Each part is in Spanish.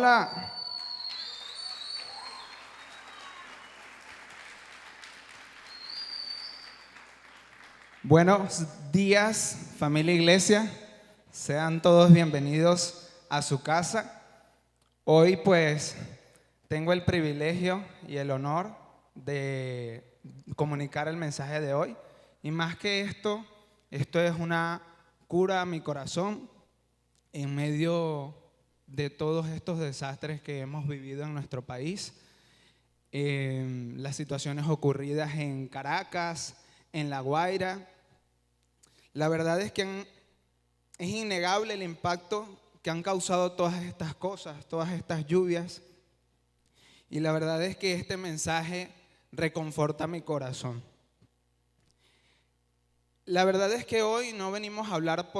hola. Buenos días, familia Iglesia. Sean todos bienvenidos a su casa. Hoy pues tengo el privilegio y el honor de comunicar el mensaje de hoy. Y más que esto es una cura a mi corazón en medio de todos estos desastres que hemos vivido en nuestro país. Las situaciones ocurridas en Caracas, en La Guaira. La verdad es que es innegable el impacto que han causado todas estas cosas, todas estas lluvias. Y la verdad es que este mensaje reconforta mi corazón. La verdad es que hoy no venimos a hablar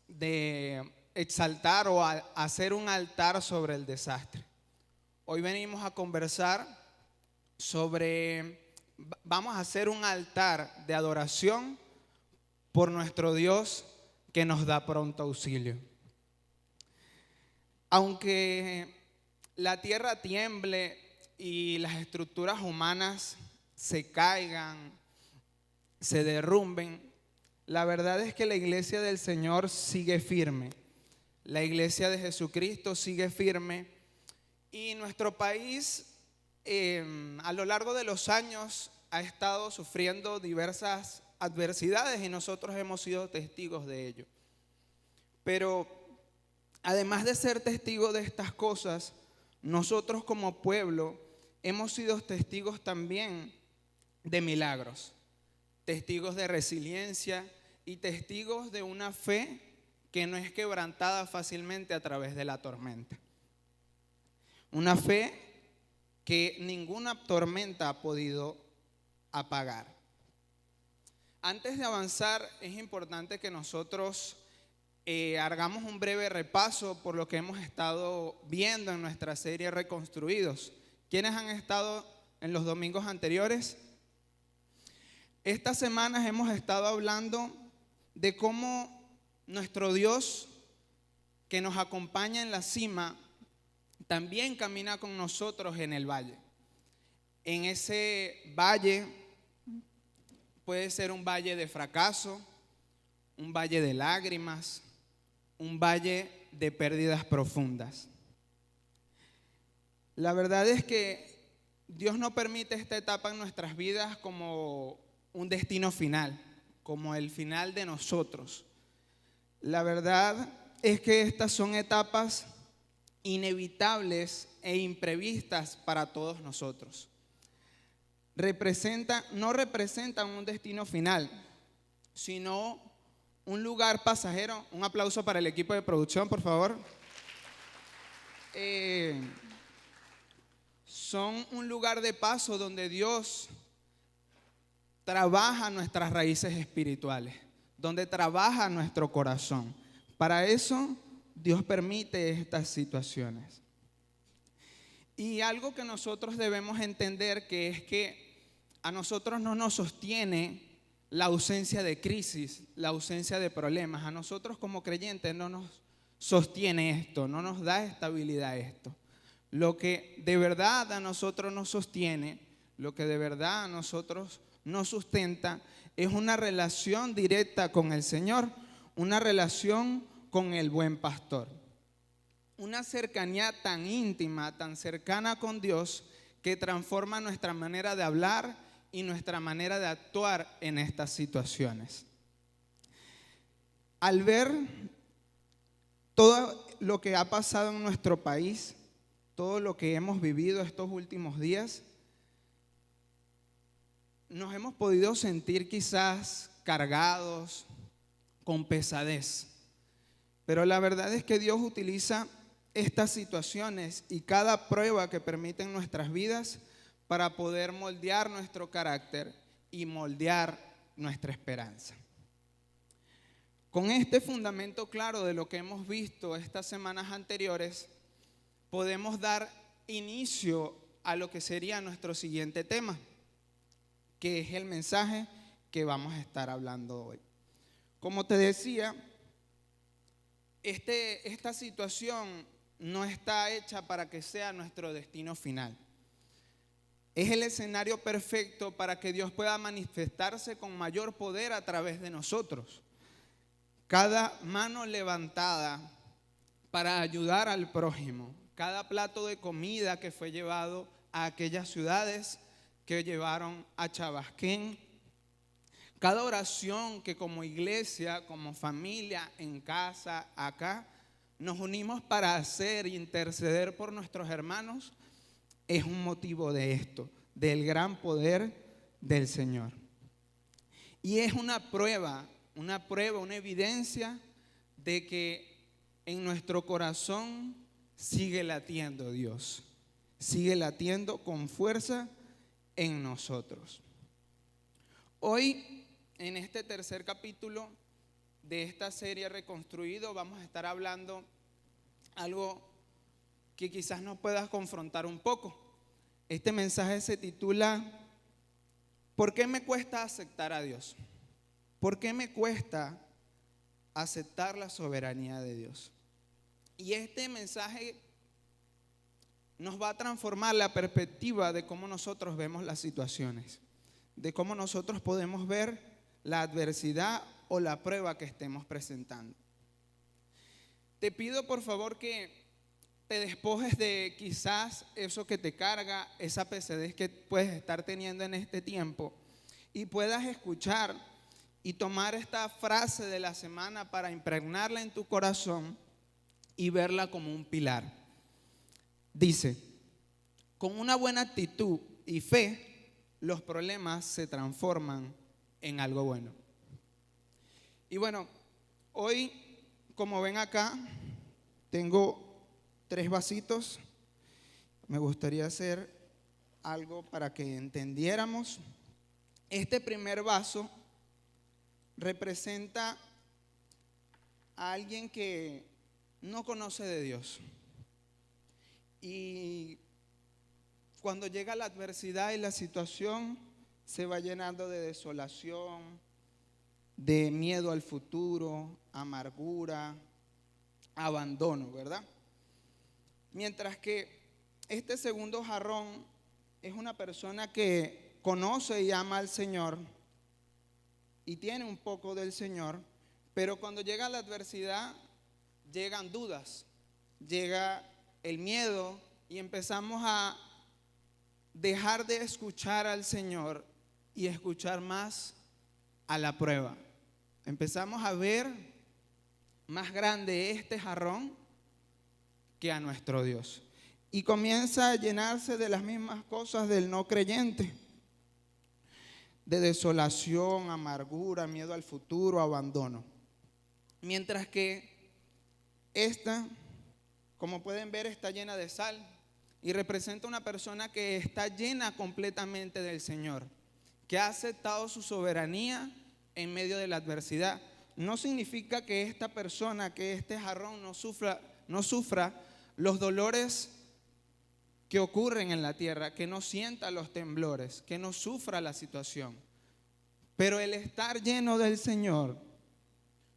de exaltar o a hacer un altar sobre el desastre. Hoy venimos a conversar vamos a hacer un altar de adoración por nuestro Dios que nos da pronto auxilio. Aunque la tierra tiemble y las estructuras humanas se caigan, se derrumben, la verdad es que la iglesia del Señor sigue firme. La iglesia de Jesucristo sigue firme y nuestro país a lo largo de los años ha estado sufriendo diversas adversidades y nosotros hemos sido testigos de ello. Pero además de ser testigos de estas cosas, nosotros como pueblo hemos sido testigos también de milagros, testigos de resiliencia y testigos de una fe que no es quebrantada fácilmente a través de la tormenta. Una fe que ninguna tormenta ha podido apagar. Antes de avanzar, es importante que nosotros hagamos un breve repaso por lo que hemos estado viendo en nuestra serie Reconstruidos. ¿Quiénes han estado en los domingos anteriores? Estas semanas hemos estado hablando de cómo nuestro Dios, que nos acompaña en la cima, también camina con nosotros en el valle. En ese valle puede ser un valle de fracaso, un valle de lágrimas, un valle de pérdidas profundas. La verdad es que Dios no permite esta etapa en nuestras vidas como un destino final, como el final de nosotros. La verdad es que estas son etapas inevitables e imprevistas para todos nosotros. No representan un destino final, sino un lugar pasajero. Un aplauso para el equipo de producción, por favor. Son un lugar de paso donde Dios trabaja nuestras raíces espirituales, donde trabaja nuestro corazón. Para eso Dios permite estas situaciones. Y algo que nosotros debemos entender que es que a nosotros no nos sostiene la ausencia de crisis, la ausencia de problemas. A nosotros como creyentes no nos sostiene esto, no nos da estabilidad esto. Lo que de verdad a nosotros nos sostiene, lo que de verdad a nosotros nos sustenta es una relación directa con el Señor, una relación con el buen pastor. Una cercanía tan íntima, tan cercana con Dios, que transforma nuestra manera de hablar y nuestra manera de actuar en estas situaciones. Al ver todo lo que ha pasado en nuestro país, todo lo que hemos vivido estos últimos días, nos hemos podido sentir quizás cargados, con pesadez. Pero la verdad es que Dios utiliza estas situaciones y cada prueba que permite en nuestras vidas para poder moldear nuestro carácter y moldear nuestra esperanza. Con este fundamento claro de lo que hemos visto estas semanas anteriores, podemos dar inicio a lo que sería nuestro siguiente tema, que es el mensaje que vamos a estar hablando hoy. Como te decía, esta situación no está hecha para que sea nuestro destino final. Es el escenario perfecto para que Dios pueda manifestarse con mayor poder a través de nosotros. Cada mano levantada para ayudar al prójimo, cada plato de comida que fue llevado a aquellas ciudades que llevaron a Chabasquén, cada oración que como iglesia, como familia, en casa, acá, nos unimos para hacer e interceder por nuestros hermanos, es un motivo de esto, del gran poder del Señor. Y es una prueba, una evidencia de que en nuestro corazón sigue latiendo Dios, sigue latiendo con fuerza en nosotros. Hoy, en este tercer capítulo de esta serie Reconstruido, vamos a estar hablando algo que quizás nos pueda confrontar un poco. Este mensaje se titula ¿Por qué me cuesta aceptar a Dios? ¿Por qué me cuesta aceptar la soberanía de Dios? Y este mensaje nos va a transformar la perspectiva de cómo nosotros vemos las situaciones, de cómo nosotros podemos ver la adversidad o la prueba que estemos presentando. Te pido por favor que te despojes de quizás eso que te carga, esa pesadez que puedes estar teniendo en este tiempo, y puedas escuchar y tomar esta frase de la semana para impregnarla en tu corazón y verla como un pilar. Dice: con una buena actitud y fe, los problemas se transforman en algo bueno. Y bueno, hoy, como ven acá, tengo 3 vasitos. Me gustaría hacer algo para que entendiéramos. Este primer vaso representa a alguien que no conoce de Dios. Y cuando llega la adversidad y la situación, se va llenando de desolación, de miedo al futuro, amargura, abandono, ¿verdad? Mientras que este segundo jarrón es una persona que conoce y ama al Señor y tiene un poco del Señor, pero cuando llega la adversidad, llegan dudas, llega el miedo y empezamos a dejar de escuchar al Señor y escuchar más a la prueba. Empezamos a ver más grande este jarrón que a nuestro Dios. Y comienza a llenarse de las mismas cosas del no creyente, de desolación, amargura, miedo al futuro, abandono. Mientras que esta, como pueden ver, está llena de sal y representa una persona que está llena completamente del Señor, que ha aceptado su soberanía en medio de la adversidad. No significa que esta persona, que este jarrón no sufra los dolores que ocurren en la tierra, que no sienta los temblores, que no sufra la situación. Pero el estar lleno del Señor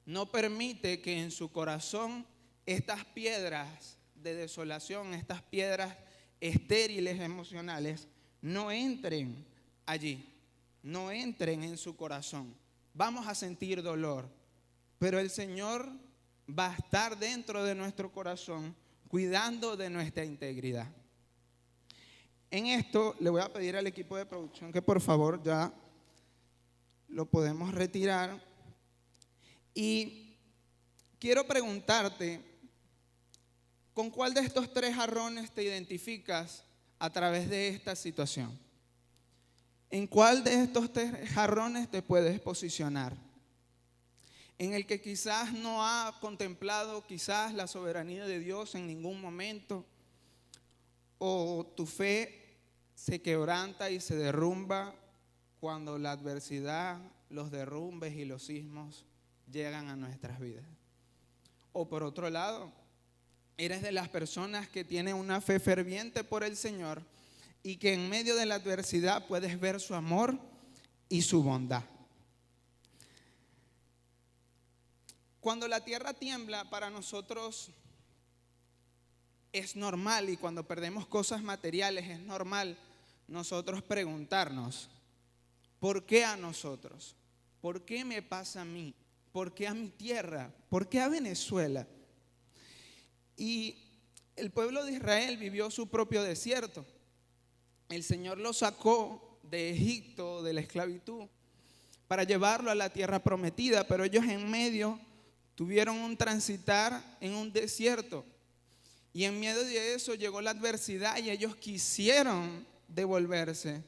no permite que en su corazón estas piedras de desolación, estas piedras estériles emocionales, no entren allí, no entren en su corazón. Vamos a sentir dolor, pero el Señor va a estar dentro de nuestro corazón, cuidando de nuestra integridad. En esto le voy a pedir al equipo de producción que por favor ya lo podemos retirar. Y quiero preguntarte, ¿con cuál de estos 3 jarrones te identificas a través de esta situación? ¿En cuál de estos 3 jarrones te puedes posicionar? En el que quizás no ha contemplado quizás la soberanía de Dios en ningún momento, o tu fe se quebranta y se derrumba cuando la adversidad, los derrumbes y los sismos llegan a nuestras vidas. O por otro lado, eres de las personas que tienen una fe ferviente por el Señor y que en medio de la adversidad puedes ver su amor y su bondad. Cuando la tierra tiembla, para nosotros es normal, y cuando perdemos cosas materiales es normal nosotros preguntarnos, ¿por qué a nosotros? ¿Por qué me pasa a mí? ¿Por qué a mi tierra? ¿Por qué a Venezuela? Y el pueblo de Israel vivió su propio desierto. El Señor lo sacó de Egipto, de la esclavitud, para llevarlo a la tierra prometida, pero ellos en medio tuvieron un transitar en un desierto. Y en medio de eso llegó la adversidad y ellos quisieron devolverse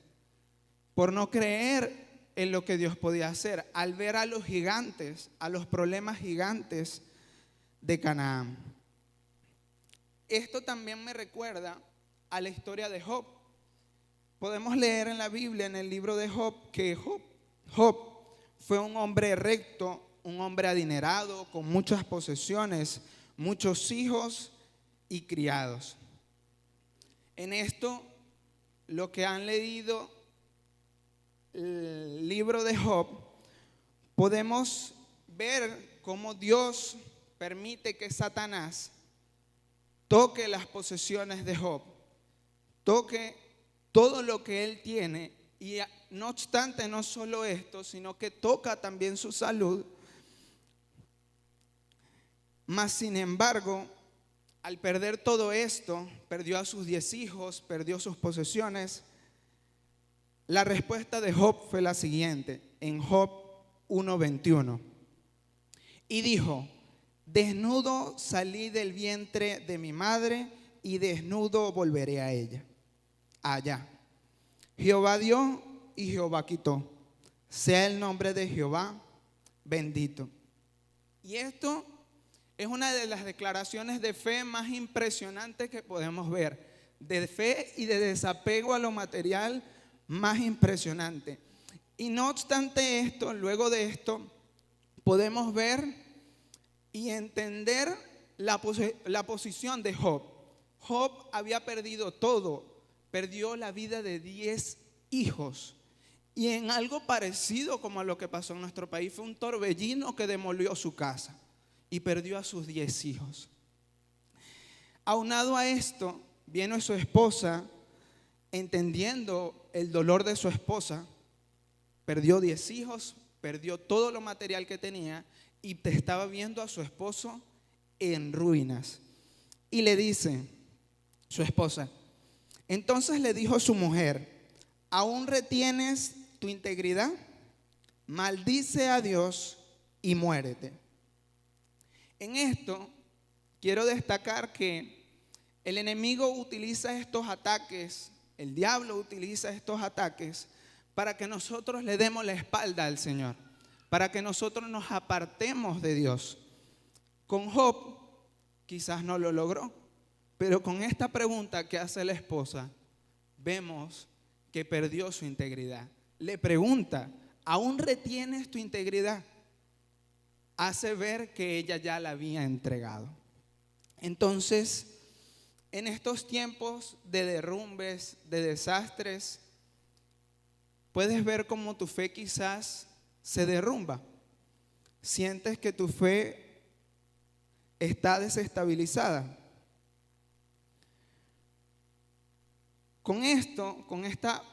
por no creer en lo que Dios podía hacer, al ver a los gigantes, a los problemas gigantes de Canaán. Esto también me recuerda a la historia de Job. Podemos leer en la Biblia, en el libro de Job, que Job fue un hombre recto, un hombre adinerado, con muchas posesiones, muchos hijos y criados. En esto, lo que han leído el libro de Job, podemos ver cómo Dios permite que Satanás toque las posesiones de Job, toque todo lo que él tiene, y no obstante, no solo esto, sino que toca también su salud. Mas sin embargo, al perder todo esto, perdió a sus 10 hijos, perdió sus posesiones. La respuesta de Job fue la siguiente, en Job 1:21. Y dijo: desnudo salí del vientre de mi madre, y desnudo volveré a ella, allá. Jehová dio y Jehová quitó. Sea el nombre de Jehová bendito. Y esto es una de las declaraciones de fe más impresionantes que podemos ver. De fe y de desapego a lo material más impresionante. Y no obstante esto, luego de esto, podemos ver y entender la posición de Job. Job había perdido todo. Perdió la vida de 10 hijos. Y en algo parecido como a lo que pasó en nuestro país, fue un torbellino que demolió su casa y perdió a sus 10 hijos. Aunado a esto, vino su esposa, entendiendo el dolor de su esposa, perdió 10 hijos, perdió todo lo material que tenía y estaba viendo a su esposo en ruinas. Y le dice su esposa, entonces le dijo su mujer: ¿aún retienes tu integridad? Maldice a Dios y muérete. En esto quiero destacar que el enemigo utiliza estos ataques, el diablo utiliza estos ataques para que nosotros le demos la espalda al Señor, para que nosotros nos apartemos de Dios. Con Job quizás no lo logró, pero con esta pregunta que hace la esposa, vemos que perdió su integridad. Le pregunta: ¿aún retienes tu integridad? Hace ver que ella ya la había entregado. Entonces, en estos tiempos de derrumbes, de desastres, puedes ver cómo tu fe quizás se derrumba. Sientes que tu fe está desestabilizada. Con esto, con esta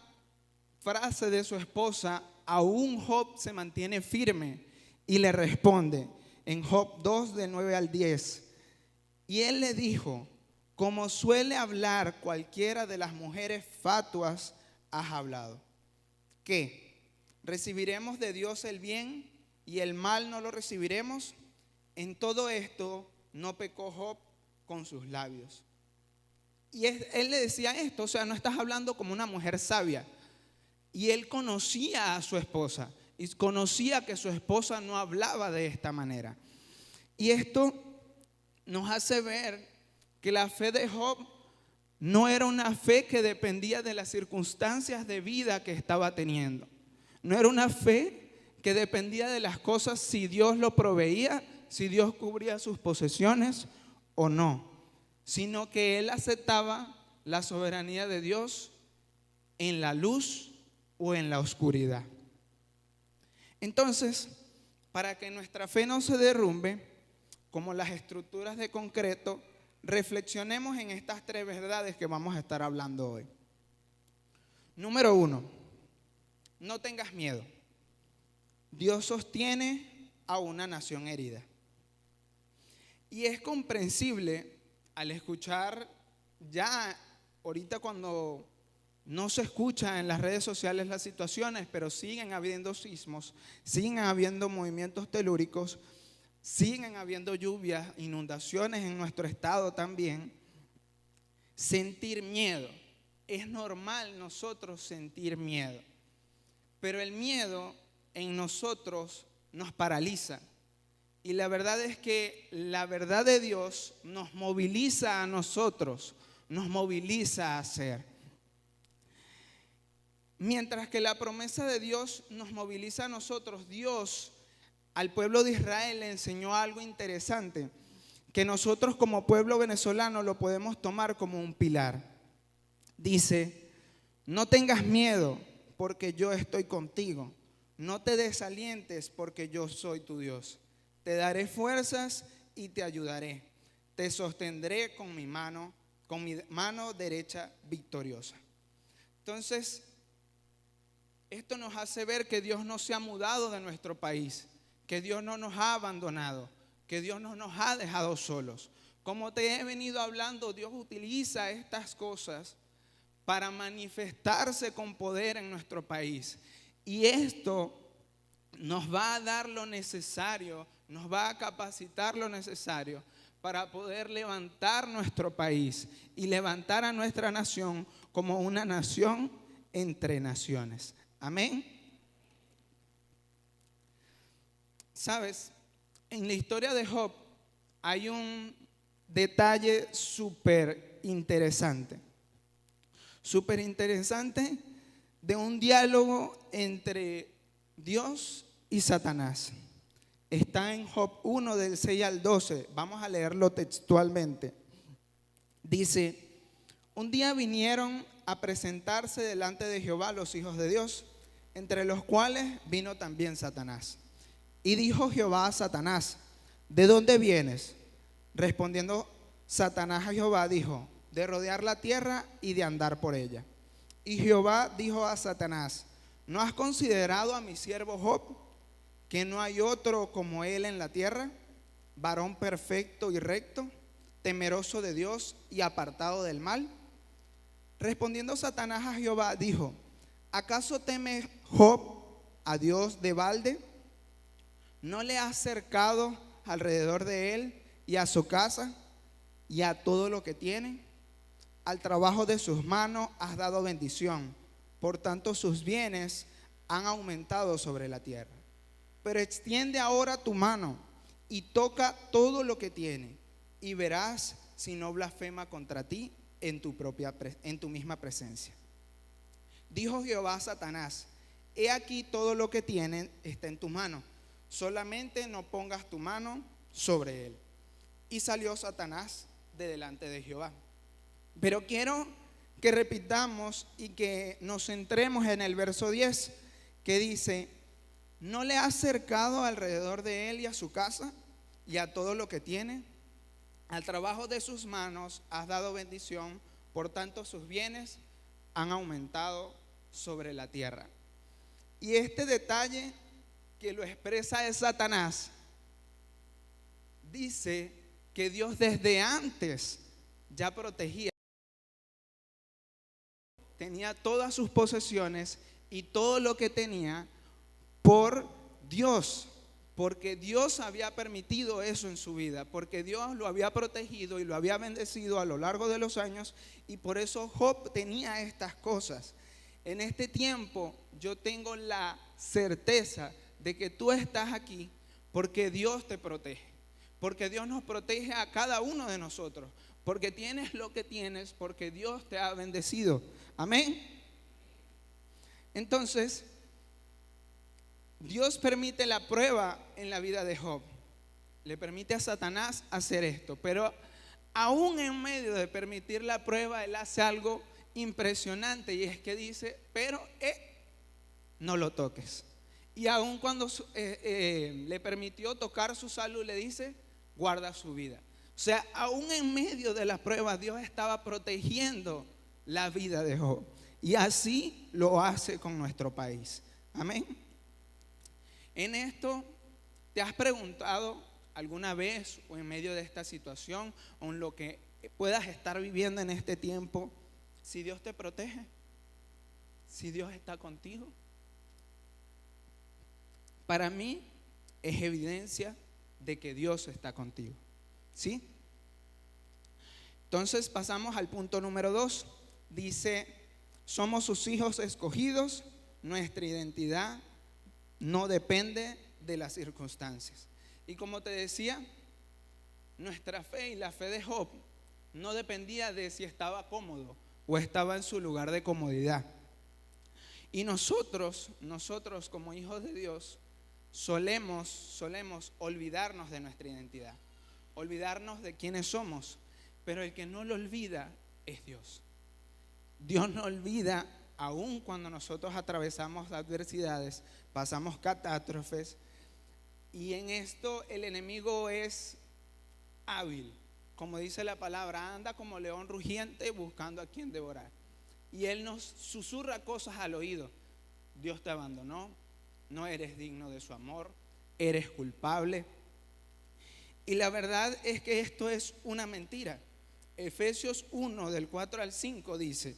frase de su esposa, aún Job se mantiene firme y le responde en Job 2, del 9 al 10. Y él le dijo: como suele hablar cualquiera de las mujeres fatuas, has hablado. ¿Qué? ¿Recibiremos de Dios el bien y el mal no lo recibiremos? En todo esto no pecó Job con sus labios. Y él le decía esto, o sea, no estás hablando como una mujer sabia. Y él conocía a su esposa y conocía que su esposa no hablaba de esta manera. Y esto nos hace ver que la fe de Job no era una fe que dependía de las circunstancias de vida que estaba teniendo. No era una fe que dependía de las cosas, si Dios lo proveía, si Dios cubría sus posesiones o no, sino que él aceptaba la soberanía de Dios en la luz o en la oscuridad. Entonces, para que nuestra fe no se derrumbe, como las estructuras de concreto, reflexionemos en estas 3 verdades que vamos a estar hablando hoy. Número 1, no tengas miedo. Dios sostiene a una nación herida. Y es comprensible al escuchar ya ahorita cuando no se escucha en las redes sociales las situaciones, pero siguen habiendo sismos, siguen habiendo movimientos telúricos, siguen habiendo lluvias, inundaciones en nuestro estado también. Sentir miedo. Es normal nosotros sentir miedo, pero el miedo en nosotros nos paraliza. Y la verdad es que la verdad de Dios nos moviliza a nosotros, nos moviliza a hacer. Mientras que la promesa de Dios nos moviliza a nosotros, Dios al pueblo de Israel le enseñó algo interesante, que nosotros como pueblo venezolano lo podemos tomar como un pilar. Dice, no tengas miedo porque yo estoy contigo. No te desalientes porque yo soy tu Dios. Te daré fuerzas y te ayudaré. Te sostendré con mi mano derecha victoriosa. Entonces, esto nos hace ver que Dios no se ha mudado de nuestro país, que Dios no nos ha abandonado, que Dios no nos ha dejado solos. Como te he venido hablando, Dios utiliza estas cosas para manifestarse con poder en nuestro país. Y esto nos va a dar lo necesario, nos va a capacitar lo necesario para poder levantar nuestro país y levantar a nuestra nación como una nación entre naciones. Amén. Sabes, en la historia de Job hay un detalle súper interesante de un diálogo entre Dios y Satanás. Está en Job 1 del 6 al 12. Vamos a leerlo textualmente. Dice, un día vinieron a presentarse delante de Jehová los hijos de Dios, entre los cuales vino también Satanás. Y dijo Jehová a Satanás, ¿de dónde vienes? Respondiendo Satanás a Jehová, dijo, de rodear la tierra y de andar por ella. Y Jehová dijo a Satanás, ¿no has considerado a mi siervo Job, que no hay otro como él en la tierra, varón perfecto y recto, temeroso de Dios y apartado del mal? Respondiendo Satanás a Jehová, dijo, ¿acaso teme Job a Dios de balde? ¿No le has cercado alrededor de él y a su casa y a todo lo que tiene? Al trabajo de sus manos has dado bendición, por tanto sus bienes han aumentado sobre la tierra. Pero extiende ahora tu mano y toca todo lo que tiene, y verás si no blasfema contra ti en tu misma presencia. Dijo Jehová a Satanás, he aquí todo lo que tienen está en tu mano, solamente no pongas tu mano sobre él. Y salió Satanás de delante de Jehová. Pero quiero que repitamos y que nos centremos en el verso 10, que dice, ¿no le has cercado alrededor de él y a su casa y a todo lo que tiene? Al trabajo de sus manos has dado bendición, por tanto sus bienes han aumentado sobre la tierra. Y este detalle que lo expresa es Satanás, dice que Dios desde antes ya protegía, tenía todas sus posesiones y todo lo que tenía por Dios, porque Dios había permitido eso en su vida, porque Dios lo había protegido y lo había bendecido a lo largo de los años, y por eso Job tenía estas cosas. En este tiempo yo tengo la certeza de que tú estás aquí porque Dios te protege, porque Dios nos protege a cada uno de nosotros, porque tienes lo que tienes, porque Dios te ha bendecido. Amén. Entonces, Dios permite la prueba en la vida de Job. Le permite a Satanás hacer esto, pero aún en medio de permitir la prueba, él hace algo impresionante, y es que dice, pero no lo toques. Y aún cuando le permitió tocar su salud, le dice, guarda su vida. O sea, aún en medio de la prueba, Dios estaba protegiendo la vida de Job. Y así lo hace con nuestro país. Amén. En esto, ¿te has preguntado alguna vez o en medio de esta situación o en lo que puedas estar viviendo en este tiempo, si Dios te protege? Si Dios está contigo. Para mí es evidencia de que Dios está contigo. ¿Sí? Entonces pasamos al punto número 2. Dice, somos sus hijos escogidos, nuestra identidad no depende de las circunstancias. Y como te decía, nuestra fe y la fe de Job no dependía de si estaba cómodo o estaba en su lugar de comodidad. Y nosotros como hijos de Dios solemos olvidarnos de nuestra identidad, olvidarnos de quiénes somos, pero el que no lo olvida es Dios. Dios no olvida aun cuando nosotros atravesamos adversidades, pasamos catástrofes, y en esto el enemigo es hábil. Como dice la palabra, anda como león rugiente buscando a quien devorar. Y él nos susurra cosas al oído. Dios te abandonó, no eres digno de su amor, eres culpable. Y la verdad es que esto es una mentira. Efesios 1 del 4 al 5 dice,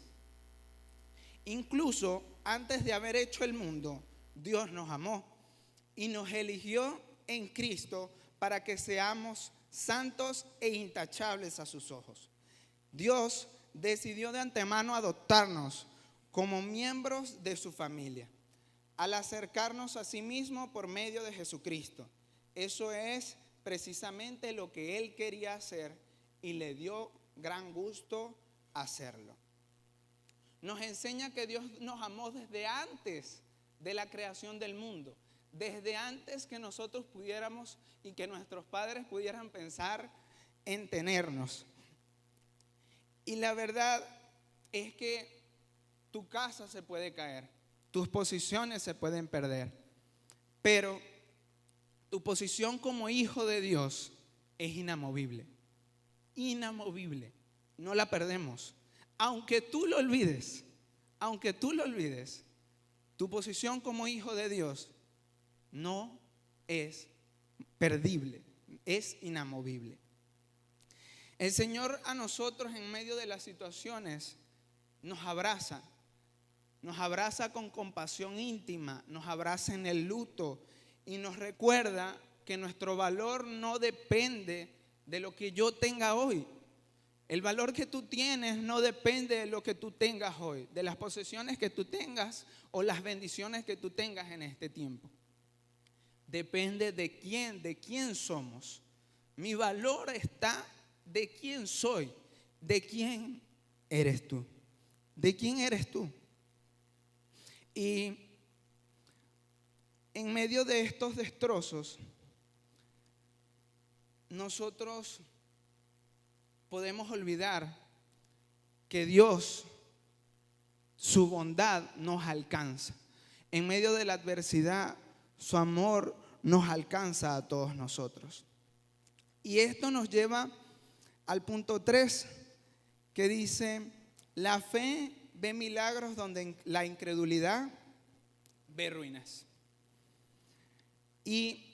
incluso antes de haber hecho el mundo, Dios nos amó y nos eligió en Cristo para que seamos santos e intachables a sus ojos. Dios decidió de antemano adoptarnos como miembros de su familia, al acercarnos a sí mismo por medio de Jesucristo. Eso es precisamente lo que Él quería hacer y le dio gran gusto hacerlo. Nos enseña que Dios nos amó desde antes de la creación del mundo, desde antes que nosotros pudiéramos y que nuestros padres pudieran pensar en tenernos. Y la verdad es que tu casa se puede caer, tus posiciones se pueden perder, pero tu posición como hijo de Dios es inamovible. Inamovible, no la perdemos. Aunque tú lo olvides, tu posición como hijo de Dios no es perdible, es inamovible. El Señor a nosotros en medio de las situaciones nos abraza con compasión íntima, nos abraza en el luto y nos recuerda que nuestro valor no depende de lo que yo tenga hoy. El valor que tú tienes no depende de lo que tú tengas hoy, de las posesiones que tú tengas o las bendiciones que tú tengas en este tiempo. Depende de quién somos. Mi valor está de quién soy, de quién eres tú, de quién eres tú. Y en medio de estos destrozos, nosotros podemos olvidar que Dios, su bondad nos alcanza. En medio de la adversidad, su amor nos alcanza a todos nosotros. Y esto nos lleva al punto 3, que dice, la fe ve milagros donde la incredulidad ve ruinas. Y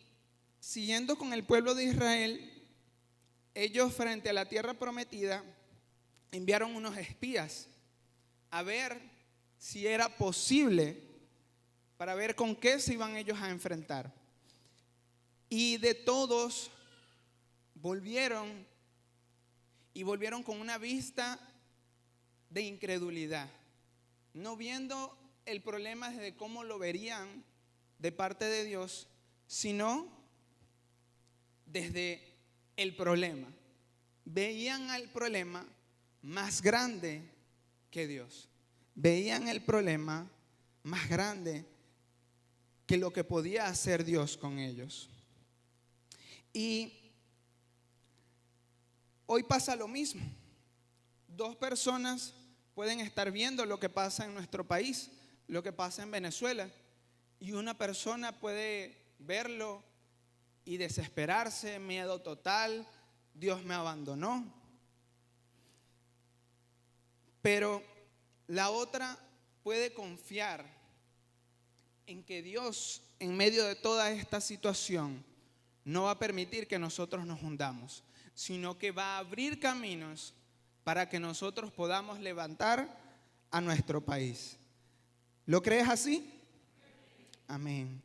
siguiendo con el pueblo de Israel, ellos frente a la tierra prometida enviaron unos espías a ver si era posible, para ver con qué se iban ellos a enfrentar. Y de todos volvieron con una vista de incredulidad, no viendo el problema desde cómo lo verían de parte de Dios, sino desde el problema. Veían al problema más grande que Dios. Veían el problema más grande que lo que podía hacer Dios con ellos. Y hoy pasa lo mismo. Dos personas pueden estar viendo lo que pasa en nuestro país, lo que pasa en Venezuela, y una persona puede verlo y desesperarse, miedo total, Dios me abandonó. Pero la otra puede confiar en que Dios, en medio de toda esta situación, no va a permitir que nosotros nos hundamos, sino que va a abrir caminos para que nosotros podamos levantar a nuestro país. ¿Lo crees así? Amén.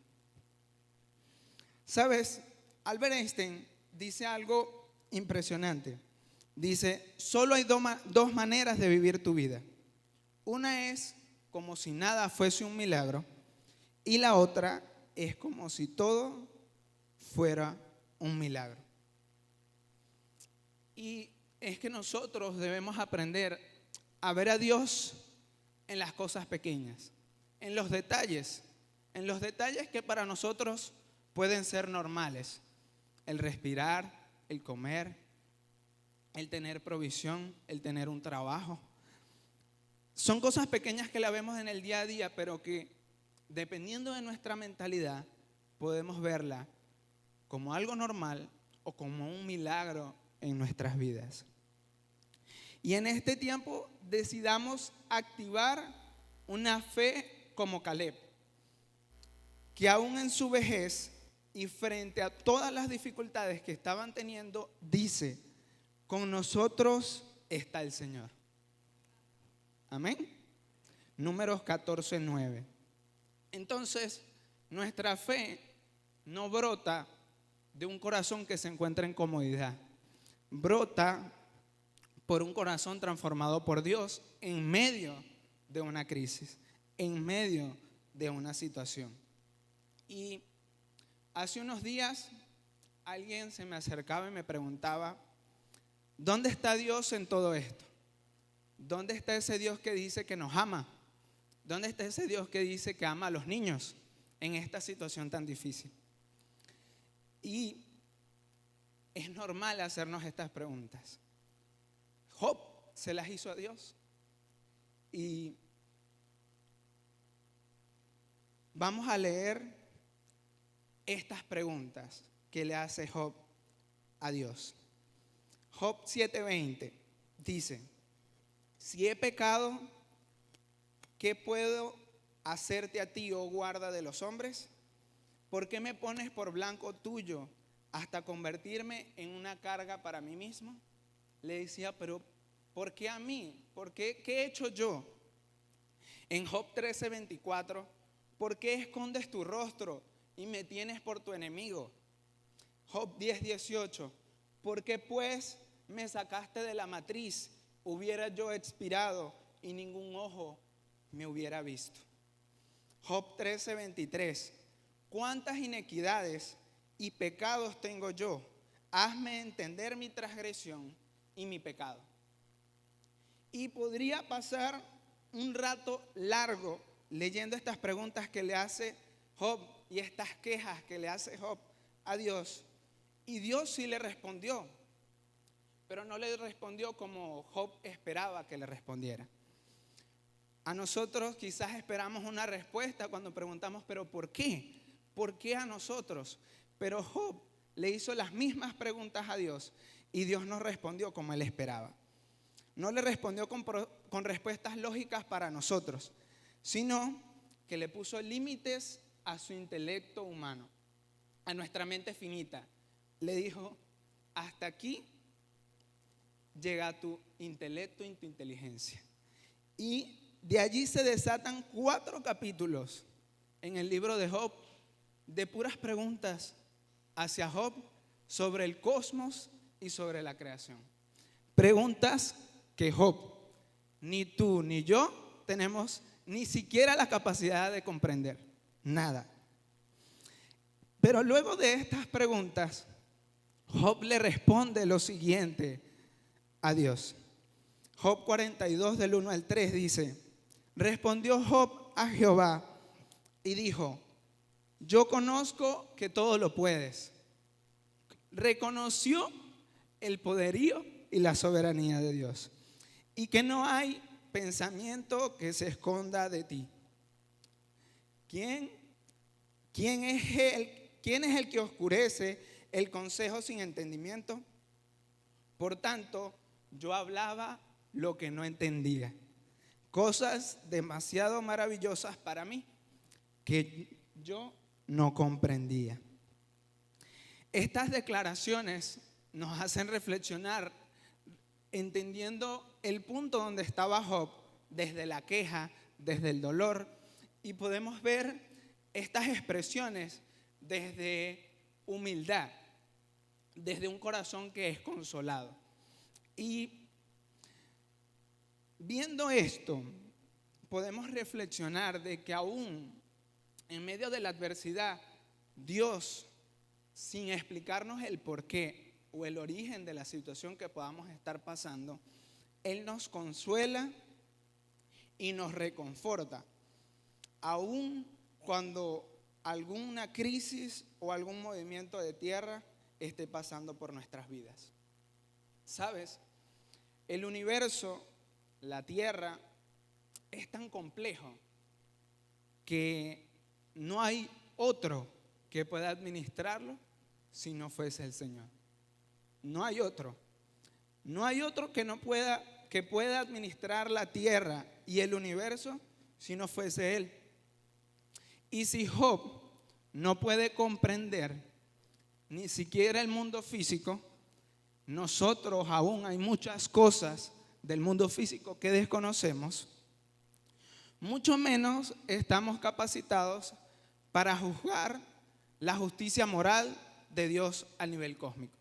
¿Sabes? Albert Einstein dice algo impresionante. Dice, solo hay dos maneras de vivir tu vida. Una es como si nada fuese un milagro y la otra es como si todo fuera un milagro. Y es que nosotros debemos aprender a ver a Dios en las cosas pequeñas, en los detalles que para nosotros pueden ser normales. El respirar, el comer, el tener provisión, el tener un trabajo. Son cosas pequeñas que la vemos en el día a día, pero que dependiendo de nuestra mentalidad podemos verla como algo normal o como un milagro en nuestras vidas. Y en este tiempo decidamos activar una fe como Caleb, que aún en su vejez y frente a todas las dificultades que estaban teniendo, dice, con nosotros está el Señor. Amén. Números 14:9. Entonces, nuestra fe no brota de un corazón que se encuentra en comodidad. Brota por un corazón transformado por Dios en medio de una crisis, en medio de una situación. Y hace unos días alguien se me acercaba y me preguntaba, ¿dónde está Dios en todo esto? ¿Dónde está ese Dios que dice que nos ama? ¿Dónde está ese Dios que dice que ama a los niños en esta situación tan difícil? Y es normal hacernos estas preguntas. Job se las hizo a Dios. Y vamos a leer estas preguntas que le hace Job a Dios. Job 7:20 dice, si he pecado, ¿qué puedo hacerte a ti, oh guarda de los hombres? ¿Por qué me pones por blanco tuyo hasta convertirme en una carga para mí mismo? Le decía, pero ¿por qué a mí? ¿Por qué? ¿Qué he hecho yo? En Job 13:24, ¿por qué escondes tu rostro y me tienes por tu enemigo? Job 10:18, ¿por qué pues me sacaste de la matriz? Hubiera yo expirado y ningún ojo me hubiera visto. Job 13:23, ¿cuántas inequidades y pecados tengo yo? Hazme entender mi transgresión y mi pecado. Y podría pasar un rato largo leyendo estas preguntas que le hace Job y estas quejas que le hace Job a Dios. Y Dios sí le respondió, pero no le respondió como Job esperaba que le respondiera. A nosotros quizás esperamos una respuesta cuando preguntamos, pero ¿por qué? ¿Por qué a nosotros? Pero Job le hizo las mismas preguntas a Dios y Dios no respondió como él esperaba. No le respondió con respuestas lógicas para nosotros, sino que le puso límites a su intelecto humano, a nuestra mente finita. Le dijo, hasta aquí llega tu intelecto y tu inteligencia. Y de allí se desatan 4 capítulos en el libro de Job de puras preguntas hacia Job sobre el cosmos y sobre la creación. Preguntas que Job, ni tú ni yo tenemos ni siquiera la capacidad de comprender. Nada. Pero luego de estas preguntas, Job le responde lo siguiente a Dios. Job 42 del 1 al 3 dice, respondió Job a Jehová y dijo, yo conozco que todo lo puedes. Reconoció el poderío y la soberanía de Dios y que no hay pensamiento que se esconda de ti. ¿Quién es el que oscurece el consejo sin entendimiento? Por tanto, yo hablaba lo que no entendía. Cosas demasiado maravillosas para mí que yo no comprendía. Estas declaraciones nos hacen reflexionar, entendiendo el punto donde estaba Job, desde la queja, desde el dolor, y podemos ver estas expresiones desde humildad, desde un corazón que es consolado. Y viendo esto, podemos reflexionar de que aún en medio de la adversidad, Dios, sin explicarnos el porqué o el origen de la situación que podamos estar pasando, Él nos consuela y nos reconforta, aún cuando alguna crisis o algún movimiento de tierra esté pasando por nuestras vidas. ¿Sabes? El universo, la tierra, es tan complejo que no hay otro que pueda administrarlo si no fuese el Señor. No hay otro. No hay otro que pueda administrar la tierra y el universo si no fuese Él. Y si Job no puede comprender ni siquiera el mundo físico, nosotros aún hay muchas cosas del mundo físico que desconocemos, mucho menos estamos capacitados para juzgar la justicia moral de Dios a nivel cósmico.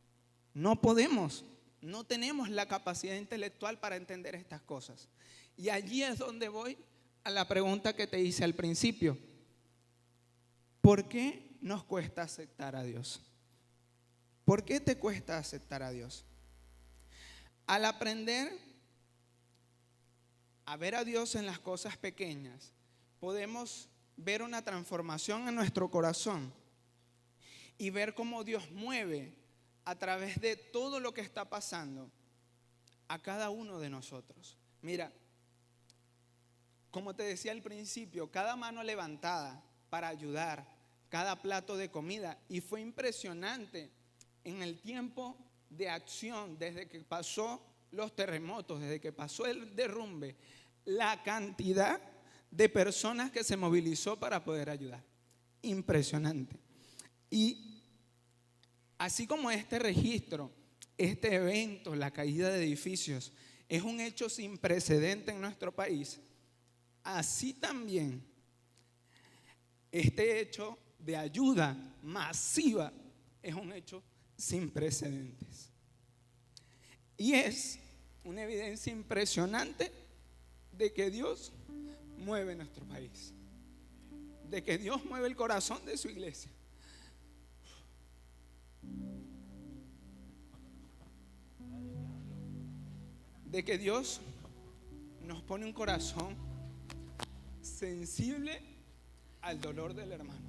No podemos, no tenemos la capacidad intelectual para entender estas cosas. Y allí es donde voy a la pregunta que te hice al principio. ¿Por qué nos cuesta aceptar a Dios? ¿Por qué te cuesta aceptar a Dios? Al aprender a ver a Dios en las cosas pequeñas, podemos ver una transformación en nuestro corazón y ver cómo Dios mueve a través de todo lo que está pasando a cada uno de nosotros. Mira, como te decía al principio, cada mano levantada para ayudar, cada plato de comida, y fue impresionante en el tiempo de acción, desde que pasó los terremotos, desde que pasó el derrumbe, la cantidad de personas que se movilizó para poder ayudar. Impresionante. Y así como este registro, este evento, la caída de edificios, es un hecho sin precedente en nuestro país, así también este hecho de ayuda masiva es un hecho sin precedentes. Y es una evidencia impresionante de que Dios mueve nuestro país, de que Dios mueve el corazón de su iglesia. De que Dios nos pone un corazón sensible al dolor del hermano.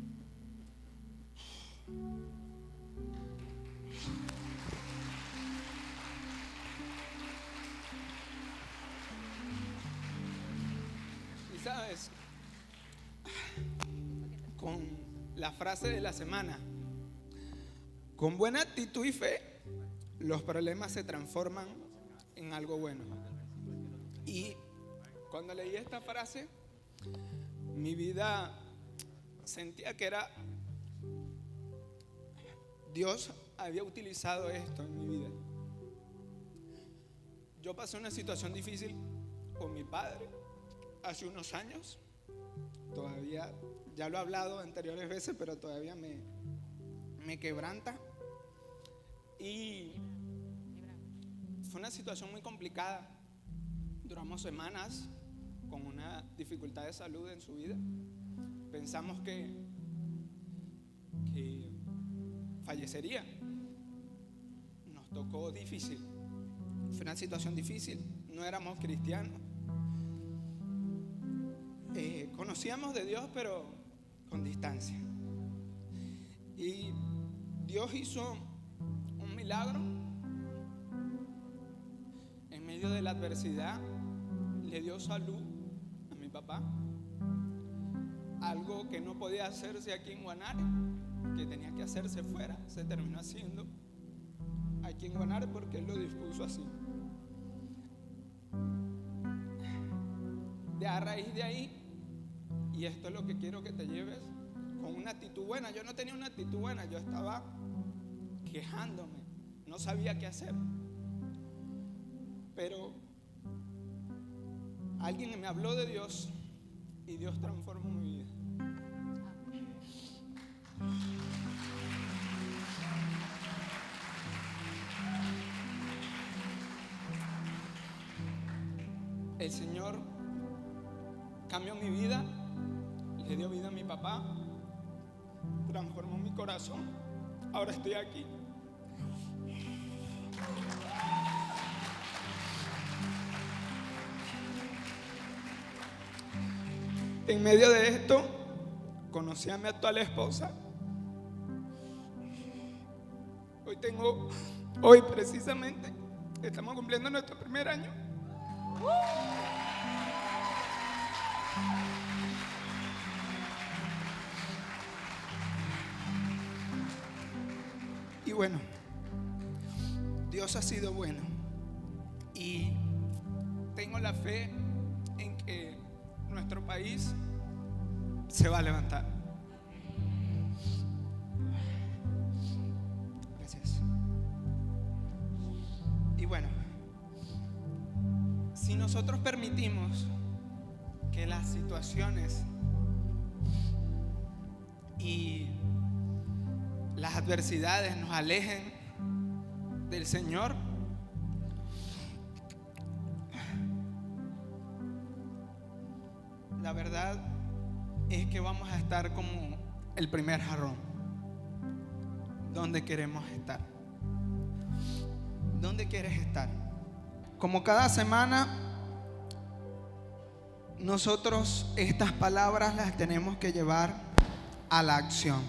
Y sabes, con la frase de la semana, con buena actitud y fe, los problemas se transforman en algo bueno. Y cuando leí esta frase, mi vida sentía que era Dios había utilizado esto en mi vida. Yo pasé una situación difícil con mi padre hace unos años. Todavía, ya lo he hablado anteriores veces, pero todavía me quebranta. Y fue una situación muy complicada. Duramos semanas con una dificultad de salud en su vida. Pensamos que fallecería. Nos tocó difícil. Fue una situación difícil. No éramos cristianos. Conocíamos de Dios, pero con distancia. Y Dios hizo un milagro. En medio de la adversidad, le dio salud a mi papá. Algo que no podía hacerse aquí en Guanare, que tenía que hacerse fuera, se terminó haciendo aquí en Guanare porque Él lo dispuso así. A raíz de ahí, y esto es lo que quiero que te lleves, con una actitud buena. Yo no tenía una actitud buena, yo estaba quejándome, no sabía qué hacer. Pero alguien me habló de Dios y Dios transformó mi vida. El Señor cambió mi vida, le dio vida a mi papá, transformó mi corazón. Ahora estoy aquí. En medio de esto, conocí a mi actual esposa. Hoy precisamente, estamos cumpliendo nuestro primer año. Y bueno, Dios ha sido bueno y tengo la fe en que nuestro país se va a levantar. Gracias. Y bueno, si nosotros permitimos que las situaciones y las adversidades nos alejen del Señor, la verdad es que vamos a estar como el primer jarrón. ¿Dónde queremos estar? ¿Dónde quieres estar? Como cada semana, nosotros estas palabras las tenemos que llevar a la acción.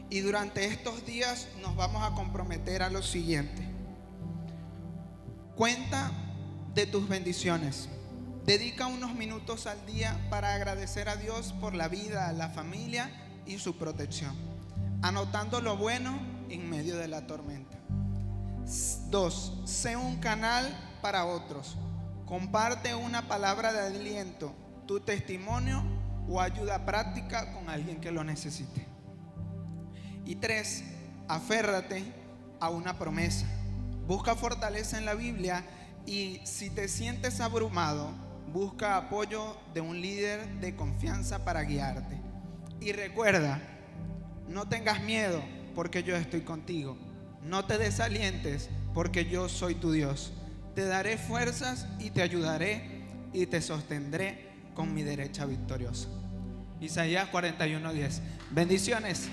Y durante estos días nos vamos a comprometer a lo siguiente. Cuenta de tus bendiciones. Dedica unos minutos al día para agradecer a Dios por la vida, la familia y su protección, anotando lo bueno en medio de la tormenta. 2. Sé un canal para otros. Comparte una palabra de aliento, tu testimonio o ayuda práctica con alguien que lo necesite. Y 3. Aférrate a una promesa. Busca fortaleza en la Biblia y si te sientes abrumado, busca apoyo de un líder de confianza para guiarte. Y recuerda, no tengas miedo porque yo estoy contigo. No te desalientes porque yo soy tu Dios. Te daré fuerzas y te ayudaré y te sostendré con mi derecha victoriosa. Isaías 41:10. Bendiciones.